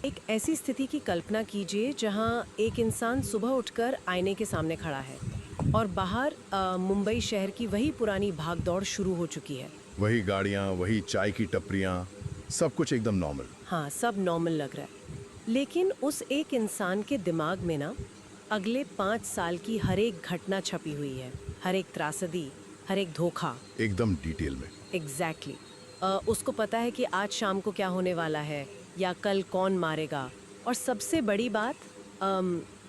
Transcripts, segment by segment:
एक ऐसी स्थिति की कल्पना कीजिए जहां एक इंसान सुबह उठकर आईने के सामने खड़ा है और बाहर मुंबई शहर की वही पुरानी भागदौड़ शुरू हो चुकी है। वही गाड़ियाँ, वही चाय की टपरियाँ, सब कुछ एकदम नॉर्मल। हाँ, सब नॉर्मल लग रहा है, लेकिन उस एक इंसान के दिमाग में ना अगले 5 साल की हर एक घटना छपी हुई है, हर एक त्रासदी, हर एक धोखा। एकदम डिटेल में। एग्जैक्टली उसको पता है कि आज शाम को क्या होने वाला है या कल कौन मारेगा, और सबसे बड़ी बात,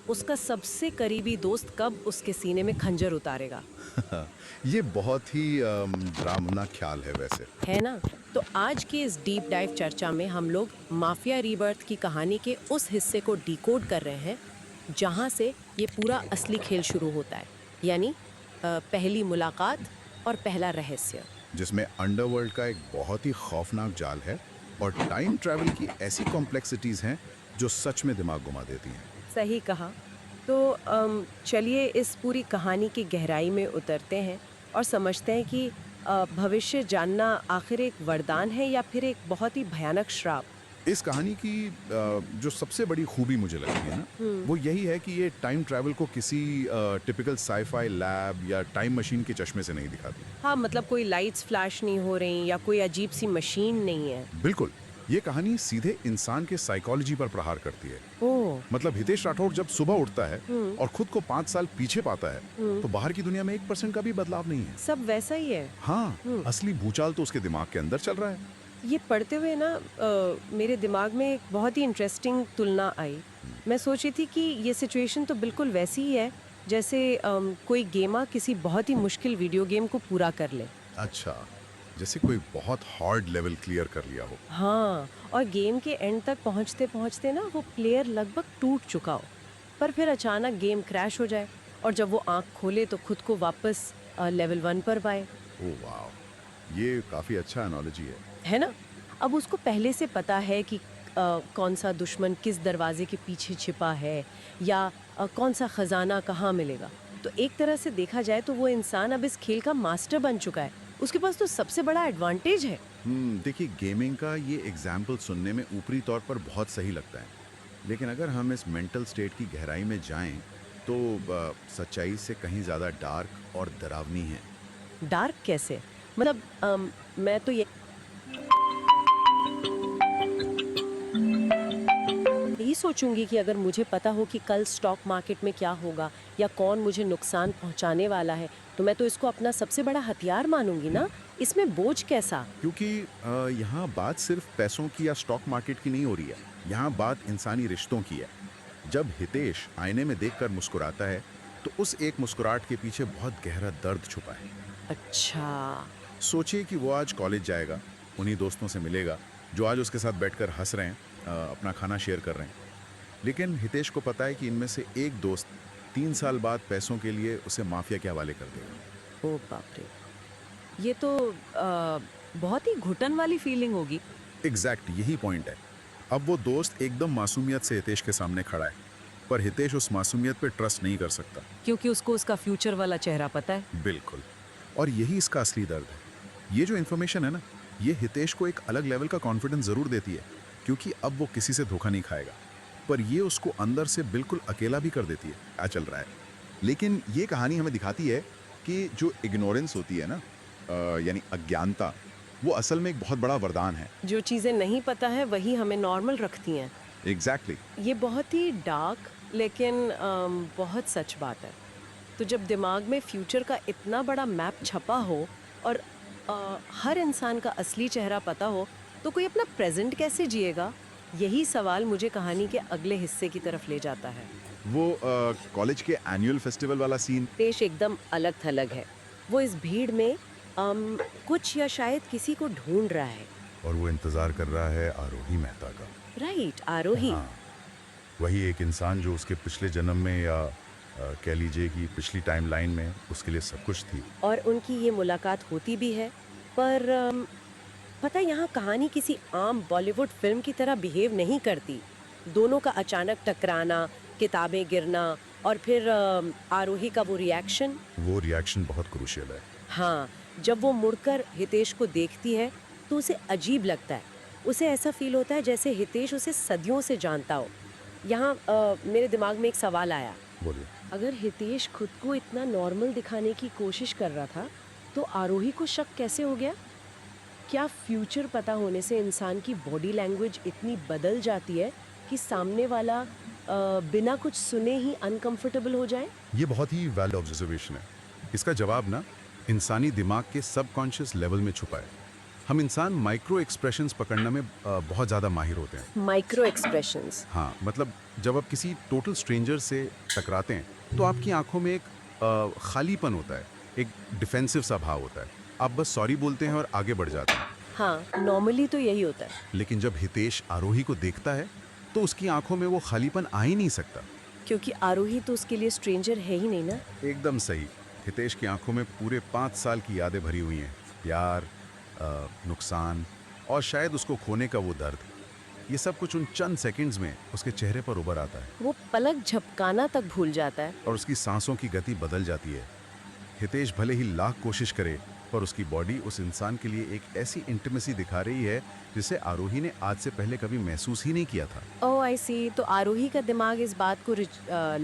उसका सबसे करीबी दोस्त कब उसके सीने में खंजर उतारेगा। ये बहुत ही ड्रामना ख्याल है वैसे। है ना? तो आज की इस डीप डाइव चर्चा में हम लोग माफिया रीबर्थ की कहानी के उस हिस्से को डिकोड कर रहे हैं जहां से ये पूरा असली खेल शुरू होता है, यानी पहली मुलाकात और पहला रहस्य। जिसमें अंडरवर्ल्ड का एक बहुत ही खौफनाक जाल है और टाइम ट्रैवल की ऐसी कॉम्प्लेक्सिटीज हैं जो सच में दिमाग घुमा देती हैं। सही कहा। तो चलिए इस पूरी कहानी की गहराई में उतरते हैं और समझते हैं कि भविष्य जानना आखिर एक वरदान है या फिर एक बहुत ही भयानक श्राप। इस कहानी की जो सबसे बड़ी खूबी मुझे लगती है ना, वो यही है कि ये टाइम ट्रैवल को किसी टिपिकल साईफाई लैब या टाइम मशीन के चश्मे से नहीं दिखाती। हाँ, मतलब कोई लाइट्स फ्लैश नहीं हो रही या कोई अजीब सी मशीन नहीं है। बिल्कुल, ये कहानी सीधे इंसान के साइकोलॉजी पर प्रहार करती है। ओह। मतलब हितेश राठौड़ जब सुबह उठता है और खुद को 5 साल पीछे पाता है, तो बाहर की दुनिया में 1% का भी बदलाव नहीं है। सब वैसा ही है। हाँ, असली भूचाल तो उसके दिमाग के अंदर चल रहा है। ये पढ़ते हुए ना मेरे दिमाग में एक बहुत ही इंटरेस्टिंग तुलना आई। मैं सोची थी कि ये सिचुएशन तो बिल्कुल वैसी ही है जैसे कोई गेमा किसी बहुत ही मुश्किल वीडियो गेम को पूरा कर ले। अच्छा, जैसे कोई बहुत हार्ड लेवल क्लियर कर लिया हो। हाँ, और गेम के एंड तक पहुंचते पहुंचते ना वो प्लेयर लगभग टूट चुका हो, पर फिर अचानक गेम क्रैश हो जाए और जब वो आंख खोले तो खुद को वापस लेवल 1 पर पाए। ओह वाह, ये काफी अच्छा एनालॉजी है ना? अब उसको पहले से पता है कि कौन सा दुश्मन किस दरवाजे के पीछे छिपा है या कौन सा खजाना कहाँ मिलेगा। तो एक तरह से देखा जाए तो वो इंसान अब इस खेल का मास्टर बन चुका है। उसके पास तो सबसे बड़ा एडवांटेज है। देखिए, गेमिंग का ये एग्जाम्पल सुनने में ऊपरी तौर पर बहुत सही लगता है, लेकिन अगर हम इस मेंटल स्टेट की गहराई में जाएं तो सच्चाई से कहीं ज़्यादा डार्क और डरावनी है। डार्क कैसे? मतलब मैं तो यही सोचूंगी कि अगर मुझे पता हो कि कल स्टॉक मार्केट में क्या होगा या कौन मुझे नुकसान पहुंचाने वाला है, तो मैं तो इसको अपना सबसे बड़ा हथियार मानूंगी ना। इसमें बोझ कैसा? क्योंकि यहाँ बात सिर्फ पैसों की या स्टॉक मार्केट की नहीं हो रही है, यहाँ बात इंसानी रिश्तों की है। जब हितेश आईने में देखकर मुस्कुराता है तो उस एक मुस्कुराहट के पीछे बहुत गहरा दर्द छुपा है। अच्छा। सोचिए कि वो आज कॉलेज जाएगा, उन्हीं दोस्तों से मिलेगा जो आज उसके साथ बैठकर हंस रहे हैं, अपना खाना शेयर कर रहे हैं, लेकिन हितेश को पता है कि इनमें से एक दोस्त 3 साल बाद पैसों के लिए उसे माफिया के हवाले कर देगा। ओ बाप रे, ये तो बहुत ही घुटन वाली फीलिंग होगी। एग्जैक्ट, यही पॉइंट है। अब वो दोस्त एकदम मासूमियत से हितेश के सामने खड़ा है, पर हितेश उस मासूमियत पे ट्रस्ट नहीं कर सकता, क्योंकि उसको उसका फ्यूचर वाला चेहरा पता है। बिल्कुल, और यही इसका असली दर्द है। ये जो इन्फॉर्मेशन है ना, ये हितेश को एक अलग लेवल का कॉन्फिडेंस जरूर देती है, क्योंकि अब वो किसी से धोखा नहीं खाएगा, पर ये उसको अंदर से बिल्कुल अकेला भी कर देती है क्या चल रहा है। लेकिन ये कहानी हमें दिखाती है कि जो इग्नोरेंस होती है ना, यानी अज्ञानता, वो असल में एक बहुत बड़ा वरदान है। जो चीजें नहीं पता है वही हमें नॉर्मल रखती हैं। एग्जैक्टली। ये बहुत ही डार्क लेकिन बहुत सच बात है। तो जब दिमाग में फ्यूचर का इतना बड़ा मैप छपा हो और हर इंसान का असली चेहरा पता हो, तो कोई अपना प्रेजेंट कैसे जिएगा? यही सवाल मुझे कहानी के अगले हिस्से की तरफ ले जाता है। वो कॉलेज के एनुअल फेस्टिवल वाला सीन पेश एकदम अलग थलग है। वो इस भीड़ में कुछ या शायद किसी को ढूंढ रहा है, और वो इंतजार कर रहा है आरोही मेहता का। राइट, आरोही। हाँ, वही एक इंसान जो उसके पिछले जन्म में या कह लीजिए कि पिछली टाइमलाइन में उसके लिए सब कुछ थी। और उनकी ये मुलाकात होती भी है, पर पता है यहाँ कहानी किसी आम बॉलीवुड फिल्म की तरह बिहेव नहीं करती। दोनों का अचानक टकराना, किताबें गिरना और फिर आरोही का वो रिएक्शन बहुत क्रूशियल है। हाँ, जब वो मुड़कर हितेश को देखती है तो उसे अजीब लगता है। उसे ऐसा फील होता है जैसे हितेश उसे सदियों से जानता हो। यहाँ मेरे दिमाग में एक सवाल आया, बोलिए। अगर हितेश खुद को इतना नॉर्मल दिखाने की कोशिश कर रहा था, तो आरोही को शक कैसे हो गया? क्या फ्यूचर पता होने से इंसान की बॉडी लैंग्वेज इतनी बदल जाती है कि सामने वाला बिना कुछ सुने ही अनकंफर्टेबल हो जाए? ये बहुत ही वैलिड ऑब्जर्वेशन है। इसका जवाब ना इंसानी दिमाग के सबकॉन्शियस लेवल में छुपा है। हम इंसान माइक्रो एक्सप्रेशंस पकड़ने में बहुत ज़्यादा माहिर होते हैं। Micro expressions. हाँ, मतलब जब आप किसी टोटल स्ट्रेंजर से टकराते हैं तो आपकी आंखों में एक खालीपन होता है, एक डिफेंसिव सा भाव होता है। आप बस सॉरी बोलते हैं और आगे बढ़ जाते हैं। हाँ, नॉर्मली तो यही होता है। लेकिन जब हितेश आरोही को देखता है तो उसकी आंखों में वो खालीपन आ ही नहीं सकता। क्योंकि आरोही तो उसके लिए स्ट्रेंजर है ही नहीं ना। एकदम सही। हितेश की आंखों में पूरे 5 साल की यादें भरी हुई हैं। प्यार, नुकसान और शायद उसको खोने का वो दर्द। ये सब कुछ उन चंद सेकंड्स में उसके चेहरे पर उभर आता है वो पलक झपकाना तक भूल जाता है। और उसकी सांसों की गति बदल जाती है। हितेश भले ही लाख कोशिश करे पर उसकी बॉडी उस इंसान के लिए एक ऐसी इंटीमेसी दिखा रही है जिसे आरोही ने आज से पहले कभी महसूस ही नहीं किया था। ओह आई सी। तो आरोही का दिमाग इस बात को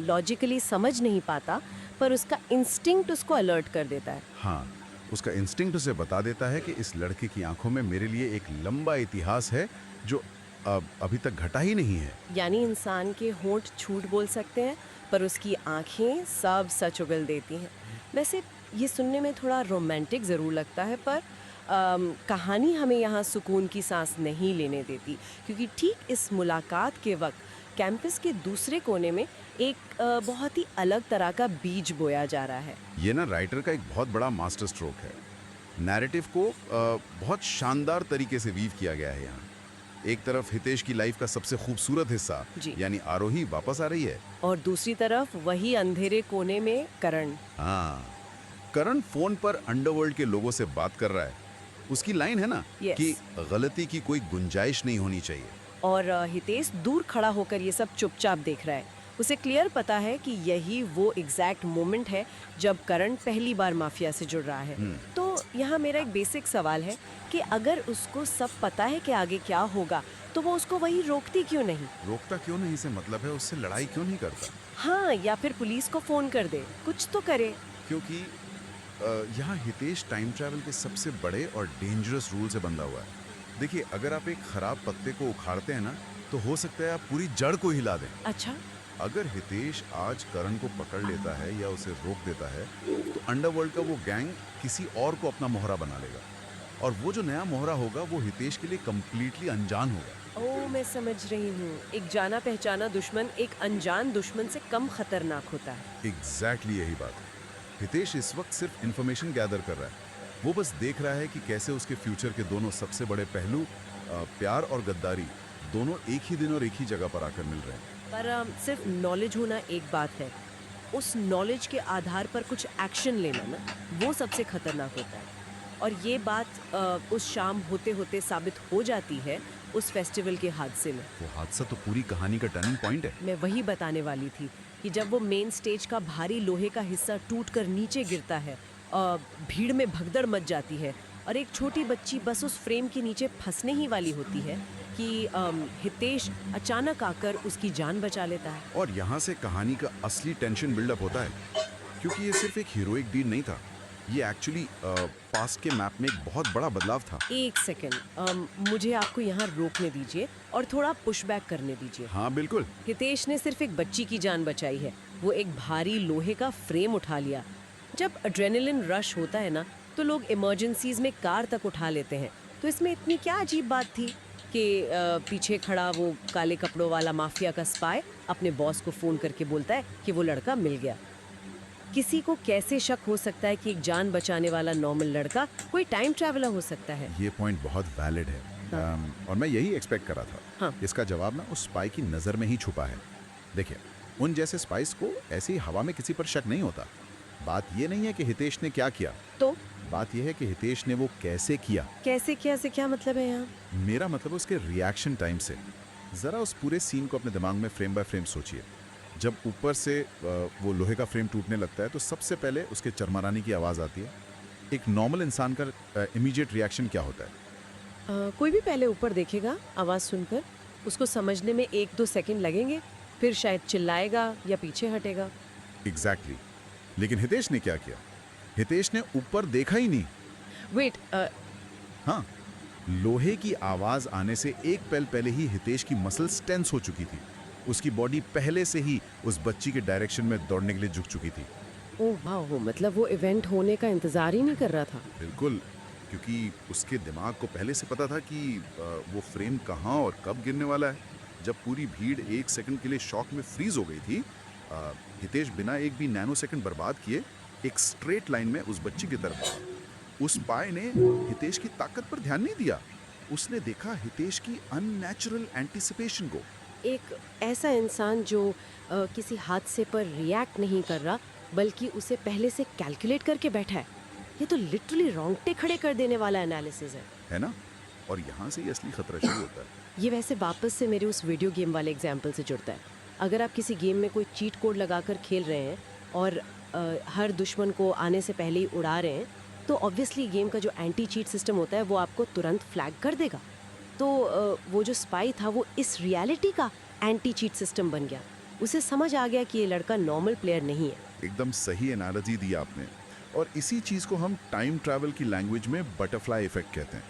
लॉजिकली समझ नहीं पाता, पर उसका इंस्टिंक्ट उसको अलर्ट कर देता है। हाँ, उसका इंस्टिंक्ट उसे बता देता है कि इस लड़के की आंखों में मेरे लिए एक लंबा इतिहास है जो अभी तक घटा ही नहीं है। यानी इंसान के होंठ झूठ बोल सकते हैं, पर उसकी आंखें सब सच उगल देती हैं। वैसे ये सुनने में थोड़ा रोमांटिक ज़रूर लगता है, पर कहानी हमें यहाँ सुकून की सांस नहीं लेने देती, क्योंकि ठीक इस मुलाकात के वक्त कैंपस के दूसरे कोने में एक बहुत ही अलग तरह का बीज बोया जा रहा है। ये ना राइटर का एक बहुत बड़ा मास्टर स्ट्रोक है। नैरेटिव को बहुत शानदार तरीके से वीव किया गया है यहाँ। एक तरफ हितेश की लाइफ का सबसे खूबसूरत हिस्सा जी। यानी आरोही वापस आ रही है और दूसरी तरफ वही अंधेरे कोने में करण। हाँ, करण फोन पर अंडरवर्ल्ड के लोगों से बात कर रहा है। उसकी लाइन है ना Yes. कि गलती की कोई गुंजाइश नहीं होनी चाहिए। और हितेश दूर खड़ा होकर ये सब चुपचाप देख रहा है। उसे क्लियर पता है कि यही वो एग्जैक्ट मोमेंट है जब करण पहली बार माफिया से जुड़ रहा है। तो यहाँ मेरा एक बेसिक सवाल है कि अगर उसको सब पता है कि आगे क्या होगा, तो वो उसको वही रोकती क्यों नहीं? रोकता क्यों नहीं से मतलब है उससे लड़ाई क्यों नहीं करता? हाँ, या फिर पुलिस को फोन कर दे, कुछ तो करे। क्योंकि यहाँ हितेश टाइम ट्रैवल के सबसे बड़े और डेंजरस रूल से बंधा हुआ है। देखिए, अगर आप एक खराब पत्ते को उखाड़ते हैं ना तो हो सकता है आप पूरी जड़ को हिला दें। अच्छा। अगर हितेश आज करण को पकड़ लेता है या उसे रोक देता है तो अंडरवर्ल्ड का वो गैंग किसी और को अपना मोहरा बना लेगा और वो जो नया मोहरा होगा वो हितेश के लिए कंप्लीटली अनजान होगा। ओह, मैं समझ रही हूँ। एक जाना पहचाना दुश्मन एक अनजान दुश्मन से कम खतरनाक होता है। एग्जैक्टली यही बात है। हितेश इस वक्त सिर्फ इंफॉर्मेशन गैदर कर रहा है। वो बस देख रहा है कि कैसे उसके फ्यूचर के दोनों सबसे बड़े पहलू, प्यार और गद्दारी, दोनों एक ही दिन और एक ही जगह पर आकर मिल रहे हैं। पर सिर्फ नॉलेज होना एक बात है, उस नॉलेज के आधार पर कुछ एक्शन लेना ना, वो सबसे खतरनाक होता है। और ये बात उस शाम होते होते साबित हो जाती है उस फेस्टिवल के हादसे में। वो हादसा तो पूरी कहानी का टर्निंग पॉइंट है। मैं वही बताने वाली थी कि जब वो मेन स्टेज का भारी लोहे का हिस्सा टूटकर नीचे गिरता है, भीड़ में भगदड़ मच जाती है और एक छोटी बच्ची बस उस फ्रेम के नीचे फंसने ही वाली होती है कि हितेश अचानक आकर उसकी जान बचा लेता है। और यहाँ से कहानी का असली टेंशन बिल्डअप होता है, क्योंकि ये सिर्फ एक हीरोइक डीड नहीं था। ये एक्चुअली पास्ट के मैप में एक बहुत बड़ा बदलाव था। एक सेकंड, मुझे आपको यहाँ रोकने दीजिए और थोड़ा पुशबैक करने दीजिए। हाँ बिल्कुल। हितेश ने सिर्फ एक बच्ची की जान बचाई है, वो एक भारी लोहे का फ्रेम उठा लिया। जब एड्रेनलिन रश होता है ना, तो लोग इमरजेंसीज में कार तक उठा लेते हैं। तो इसमें इतनी क्या अजीब बात थी कि पीछे खड़ा वो काले कपड़ों वाला माफिया का स्पाई अपने बॉस को फ़ोन करके बोलता है कि वो लड़का मिल गया। किसी को कैसे शक हो सकता है कि एक जान बचाने वाला नॉर्मल लड़का कोई टाइम ट्रैवलर हो सकता है? ये पॉइंट बहुत वैलिड है। और मैं यही एक्सपेक्ट कर रहा था। हाँ। इसका जवाब ना उस स्पाई की नज़र में ही छुपा है। देखिए, उन जैसे स्पाइस को ऐसी ही हवा में किसी पर शक नहीं होता। बात ये नहीं है कि हितेश ने क्या किया, तो बात यह है कि हितेश ने वो कैसे किया। कैसे किया से क्या मतलब है यहाँ? मेरा मतलब उसके रिएक्शन टाइम से। ज़रा उस पूरे सीन को अपने दिमाग में फ्रेम बाय फ्रेम सोचिए। जब ऊपर से वो लोहे का फ्रेम टूटने लगता है तो सबसे पहले उसके चरमराने की आवाज़ आती है। एक नॉर्मल इंसान का इमीडिएट रिएक्शन क्या होता है? कोई भी पहले ऊपर देखेगा आवाज़ सुनकर, उसको समझने में 1-2 सेकंड लगेंगे, फिर शायद चिल्लाएगा या पीछे हटेगा। एग्जैक्टली लेकिन हितेश ने क्या किया? हितेश ने ऊपर देखा ही नहीं। वेट, हाँ, लोहे की आवाज आने से एक पल पहले ही हितेश की मसल्स टेंस हो चुकी थी। उसकी बॉडी पहले से ही उस बच्ची के डायरेक्शन में दौड़ने के लिए झुक चुकी थी। ओह वाह, मतलब वो इवेंट होने का इंतज़ार ही नहीं कर रहा था। बिल्कुल, क्योंकि उसके दिमाग को पहले से पता था कि वो फ्रेम कहाँ और कब गिरने वाला है। जब पूरी भीड़ एक सेकंड के लिए शॉक में फ्रीज हो गई थी, हितेश बिना एक भी नैनो सेकंड बर्बाद किए एक स्ट्रेट लाइन में उस बच्ची की तरफ बढ़ा। उस पाए ने हितेश की ताकत पर ध्यान नहीं दिया। उसने देखा हितेश की अननेचुरल एंटिसिपेशन को। एक ऐसा इंसान जो किसी हादसे पर रिएक्ट नहीं कर रहा, बल्कि उसे पहले से कैलकुलेट करके बैठा है। ये तो लिटरली रोंगटे खड़े कर देने वाला एनालिसिस है ना? और यहाँ से ही असली खतरा शुरू होता है। ये वैसे वापस से मेरे उस वीडियो गेम वाले एग्जाम्पल से जुड़ता है। अगर आप किसी गेम में कोई चीट कोड लगाकर खेल रहे हैं और हर दुश्मन को आने से पहले ही उड़ा रहे हैं, तो ऑब्वियसली गेम का जो एंटी चीट सिस्टम होता है वो आपको तुरंत फ्लैग कर देगा। तो वो जो स्पाई था वो इस रियलिटी का एंटी चीट सिस्टम बन गया। उसे समझ आ गया कि ये लड़का नॉर्मल प्लेयर नहीं है। एकदम सही एनालॉजी दी आपने। और इसी चीज को हम टाइम ट्रैवल की लैंग्वेज में बटरफ्लाई इफेक्ट कहते हैं।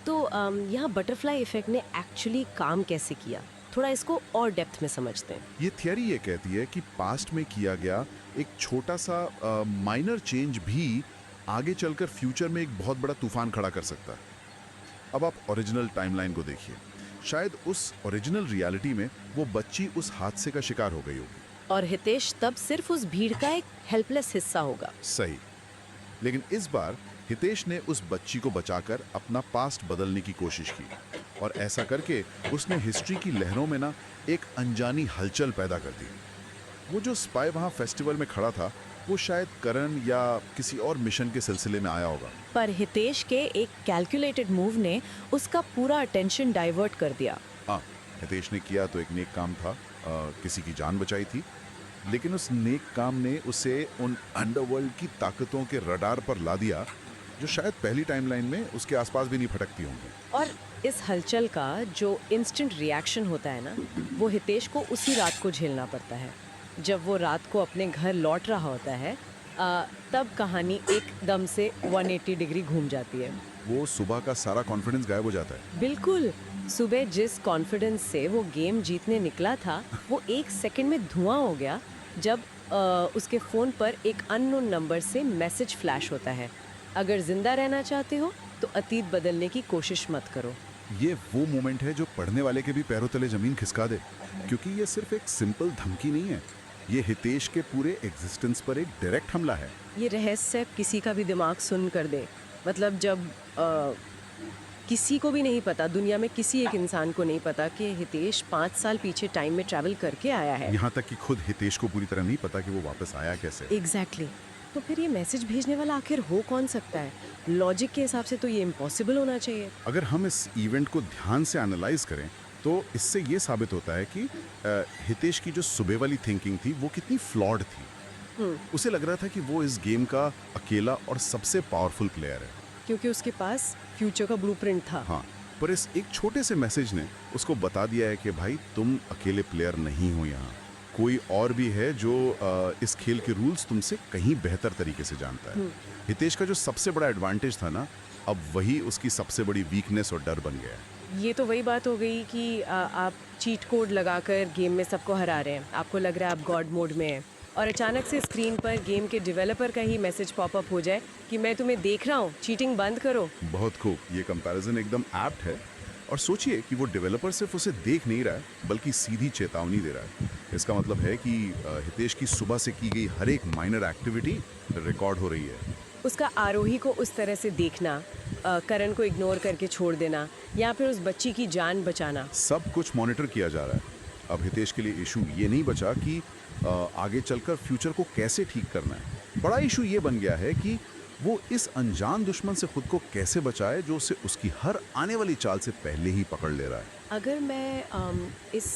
तो यहाँ बटरफ्लाई इफेक्ट ने एक्चुअली काम कैसे किया, थोड़ा इसको और डेप्थ में समझते हैं। ये थियरी ये कहती है कि पास्ट में किया गया एक छोटा सा माइनर चेंज भी आगे चलकर फ्यूचर में एक बहुत बड़ा तूफान खड़ा कर सकता है। अब आप ओरिजिनल टाइमलाइन को देखिए। शायद उस ओरिजिनल रियलिटी में वो बच्ची उस हादसे का शिकार हो गई होगी और हितेश तब सिर्फ उस भीड़ का एक हेल्पलेस हिस्सा होगा। सही, लेकिन इस बार हितेश ने उस बच्ची को बचाकर अपना पास्ट बदलने की कोशिश की और ऐसा करके उसने हिस्ट्री की लहरों में ना एक अनजानी हलचल पैदा कर दी। वो जो स्पाई वहाँ फेस्टिवल में खड़ा था वो शायद करण या किसी और मिशन के सिलसिले में आया होगा। पर हितेश के एक कैलकुलेटेड मूव ने उसका पूरा अटेंशन डाइवर्ट कर दिया। हाँ, हितेश ने किया तो एक नेक काम था, किसी की जान बचाई थी, लेकिन उस नेक काम ने उसे उन अंडरवर्ल्ड की ताकतों के रडार पर ला दिया जो शायद पहली टाइमलाइन में उसके आसपास भी नहीं भटकती होंगी। और इस हलचल का जो इंस्टेंट रिएक्शन होता है ना, वो हितेश को उसी रात को झेलना पड़ता है। जब वो रात को अपने घर लौट रहा होता है, तब कहानी एकदम से 180 डिग्री घूम जाती है। वो सुबह का सारा कॉन्फिडेंस गायब हो जाता है। बिल्कुल, सुबह जिस कॉन्फिडेंस से वो गेम जीतने निकला था वो एक सेकंड में धुआं हो गया जब उसके फ़ोन पर एक अननोन नंबर से मैसेज फ्लैश होता है, अगर जिंदा रहना चाहते हो तो अतीत बदलने की कोशिश मत करो। ये वो मोमेंट है जो पढ़ने वाले के भी पैरों तले जमीन खिसका दे, क्योंकि ये सिर्फ एक सिंपल धमकी नहीं है, ये हितेश के पूरे एग्जिस्टेंस पर एक डायरेक्ट हमला है। ये रहस्य किसी का भी दिमाग सुन कर दे। मतलब जब किसी को भी नहीं पता, दुनिया में किसी एक इंसान को नहीं पता कि हितेश 5 साल पीछे टाइम में ट्रैवल करके आया है। यहाँ तक कि खुद हितेश को पूरी तरह नहीं पता कि वो वापस आया कैसे। एग्जैक्टली। तो फिर ये मैसेज भेजने वाला आखिर हो कौन सकता है? लॉजिक के हिसाब से तो ये इम्पॉसिबल होना चाहिए। अगर हम इस इवेंट को ध्यान से एनालाइज करें तो इससे ये साबित होता है कि हितेश की जो सुबह वाली थिंकिंग थी वो कितनी फ्लॉड थी। उसे लग रहा था कि वो इस गेम का अकेला और सबसे पावरफुल प्लेयर है, क्योंकि उसके पास फ्यूचर का ब्लूप्रिंट था। हाँ, पर इस एक छोटे से मैसेज ने उसको बता दिया है कि भाई तुम अकेले प्लेयर नहीं हो, यहाँ कोई और भी है जो इस खेल के रूल्स तुमसे कहीं बेहतर तरीके से जानता है। हितेश का जो सबसे बड़ा एडवांटेज था ना, अब वही उसकी सबसे बड़ी वीकनेस और डर बन गया है। ये तो वही बात हो गई कि आप चीट कोड लगाकर गेम में सबको हरा रहे हैं, आपको लग रहा है आप गॉड मोड में हैं, और अचानक से स्क्रीन पर गेम के डेवलपर का ही मैसेज पॉपअप हो जाए कि मैं तुम्हें देख रहा हूँ, चीटिंग बंद करो। बहुत खूब, ये कंपैरिजन एकदम एप्ट है। और सोचिए कि वो डेवलपर सिर्फ उसे देख नहीं रहा है बल्कि सीधी चेतावनी दे रहा है। इसका मतलब है कि हितेश की सुबह से की गई हर एक माइनर एक्टिविटी रिकॉर्ड हो रही है। उसका आरोही को उस तरह से देखना, करण को इग्नोर करके छोड़ देना, या फिर उस बच्ची की जान बचाना, सब कुछ मॉनिटर किया जा रहा है। अब हितेश के लिए इशू ये नहीं बचा कि आगे चलकर फ्यूचर को कैसे ठीक करना है। बड़ा इशू ये बन गया है कि वो इस अनजान दुश्मन से खुद को कैसे बचाए जो उसे उसकी हर आने वाली चाल से पहले ही पकड़ ले रहा है। अगर मैं इस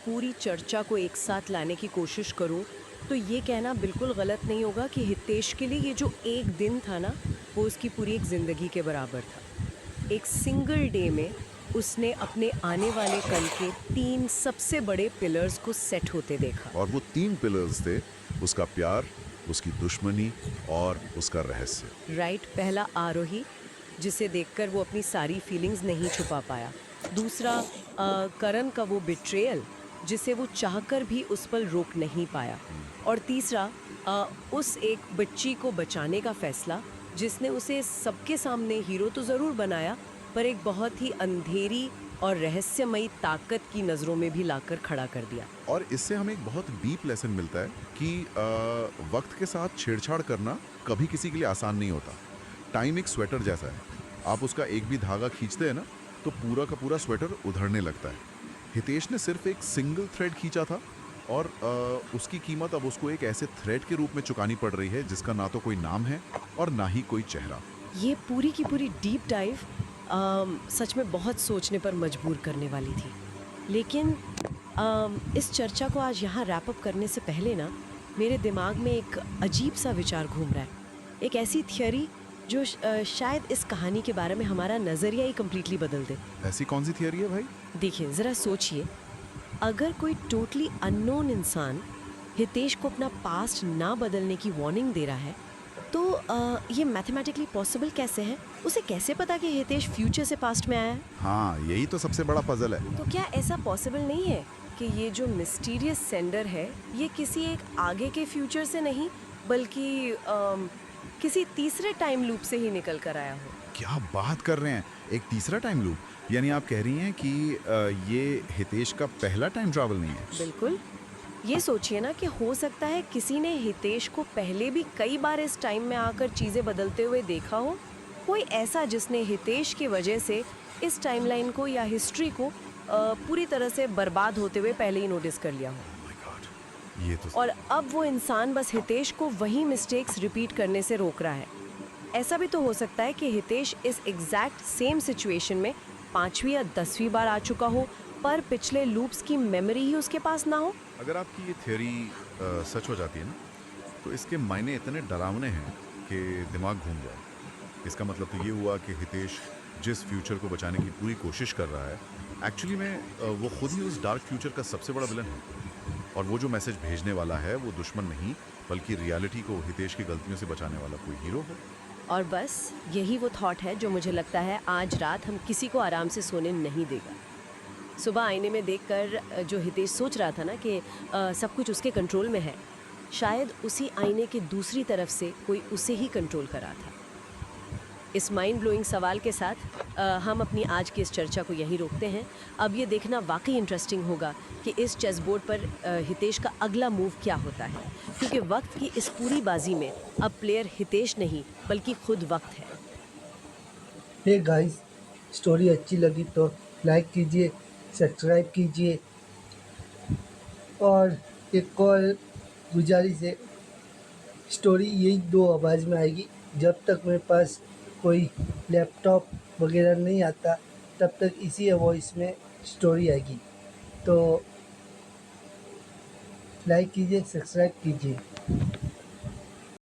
पूरी चर्चा को एक साथ लाने की कोशिश करूं तो ये कहना बिल्कुल गलत नहीं होगा कि हितेश के लिए ये जो एक दिन था ना, वो उसकी पूरी एक ज़िंदगी के बराबर था। एक सिंगल डे में उसने अपने आने वाले कल के 3 सबसे बड़े पिलर्स को सेट होते देखा। और वो 3 पिलर्स थे, उसका प्यार, उसकी दुश्मनी और उसका रहस्य। राइट, पहला आरोही, जिसे देखकर वो अपनी सारी फीलिंग्स नहीं छुपा पाया। दूसरा करण का वो बिट्रेयल, जिसे वो चाहकर भी उस पर रोक नहीं पाया। और तीसरा उस एक बच्ची को बचाने का फैसला, जिसने उसे सबके सामने हीरो तो ज़रूर बनाया, पर एक बहुत ही अंधेरी और रहस्यमयी ताकत की नज़रों में भी लाकर खड़ा कर दिया। और इससे हमें एक बहुत डीप लेसन मिलता है कि वक्त के साथ छेड़छाड़ करना कभी किसी के लिए आसान नहीं होता। टाइम एक स्वेटर जैसा है, आप उसका एक भी धागा खींचते हैं ना तो पूरा का पूरा स्वेटर उधड़ने लगता है। हितेश ने सिर्फ एक सिंगल थ्रेड खींचा था और उसकी कीमत अब उसको एक ऐसे थ्रेड के रूप में चुकानी पड़ रही है जिसका ना तो कोई नाम है और ना ही कोई चेहरा। ये पूरी की पूरी डीप डाइव सच में बहुत सोचने पर मजबूर करने वाली थी। लेकिन इस चर्चा को आज यहाँ रैप अप करने से पहले ना मेरे दिमाग में एक अजीब सा विचार घूम रहा है। एक ऐसी थियरी जो शायद इस कहानी के बारे में हमारा नज़रिया ही कम्प्लीटली बदल दे। ऐसी कौन सी थियरी है भाई? देखिए, ज़रा सोचिए, अगर कोई टोटली अननोन इंसान हितेश को अपना पास्ट ना बदलने की वार्निंग दे रहा है, तो ये मैथमेटिकली पॉसिबल कैसे है? उसे कैसे पता कि हितेश फ्यूचर से पास्ट में आया है? हाँ, यही तो सबसे बड़ा पजल है। तो क्या ऐसा पॉसिबल नहीं है कि ये जो मिस्टीरियस सेंडर है, ये किसी एक आगे के फ्यूचर से नहीं, बल्कि किसी तीसरे टाइम लूप से ही निकल कर आया हो? क्या बात कर रहे हैं, एक तीसरा टाइम लूप? यानी आप कह रही हैं कि ये हितेश का पहला टाइम ट्रैवल नहीं है? बिल्कुल। ये सोचिए ना कि हो सकता है किसी ने हितेश को पहले भी कई बार इस टाइम में आकर चीज़ें बदलते हुए देखा हो। कोई ऐसा जिसने हितेश की वजह से इस टाइमलाइन को या हिस्ट्री को पूरी तरह से बर्बाद होते हुए पहले ही नोटिस कर लिया हो। Oh my God, ये तो और अब वो इंसान बस हितेश को वही मिस्टेक्स रिपीट करने से रोक रहा है। ऐसा भी तो हो सकता है कि हितेश इस एग्जैक्ट सेम सिचुएशन में 5वीं या 10वीं बार आ चुका हो, पर पिछले लूप्स की मेमोरी ही उसके पास ना हो। अगर आपकी ये थ्योरी सच हो जाती है ना, तो इसके मायने इतने डरावने हैं कि दिमाग घूम जाए। इसका मतलब तो ये हुआ कि हितेश जिस फ्यूचर को बचाने की पूरी कोशिश कर रहा है, एक्चुअली में वो खुद ही उस डार्क फ्यूचर का सबसे बड़ा विलन है। और वो जो मैसेज भेजने वाला है वो दुश्मन नहीं, बल्कि रियलिटी को हितेश की गलतियों से बचाने वाला कोई हीरो है। और बस यही वो थॉट है जो मुझे लगता है आज रात हम किसी को आराम से सोने नहीं देगा। सुबह आईने में देखकर जो हितेश सोच रहा था ना कि सब कुछ उसके कंट्रोल में है, शायद उसी आईने के दूसरी तरफ से कोई उसे ही कंट्रोल कर रहा था। इस माइंड ब्लोइंग सवाल के साथ हम अपनी आज की इस चर्चा को यहीं रोकते हैं। अब ये देखना वाकई इंटरेस्टिंग होगा कि इस चेस बोर्ड पर हितेश का अगला मूव क्या होता है, क्योंकि वक्त की इस पूरी बाजी में अब प्लेयर हितेश नहीं बल्कि खुद वक्त है। हे गाइस, स्टोरी अच्छी लगी तो लाइक कीजिए, सब्सक्राइब कीजिए। और एक और गुजारिश है, स्टोरी यही 2 आवाज़ में आएगी। जब तक मेरे पास कोई लैपटॉप वगैरह नहीं आता तब तक इसी वॉइस में स्टोरी आएगी। तो लाइक कीजिए, सब्सक्राइब कीजिए।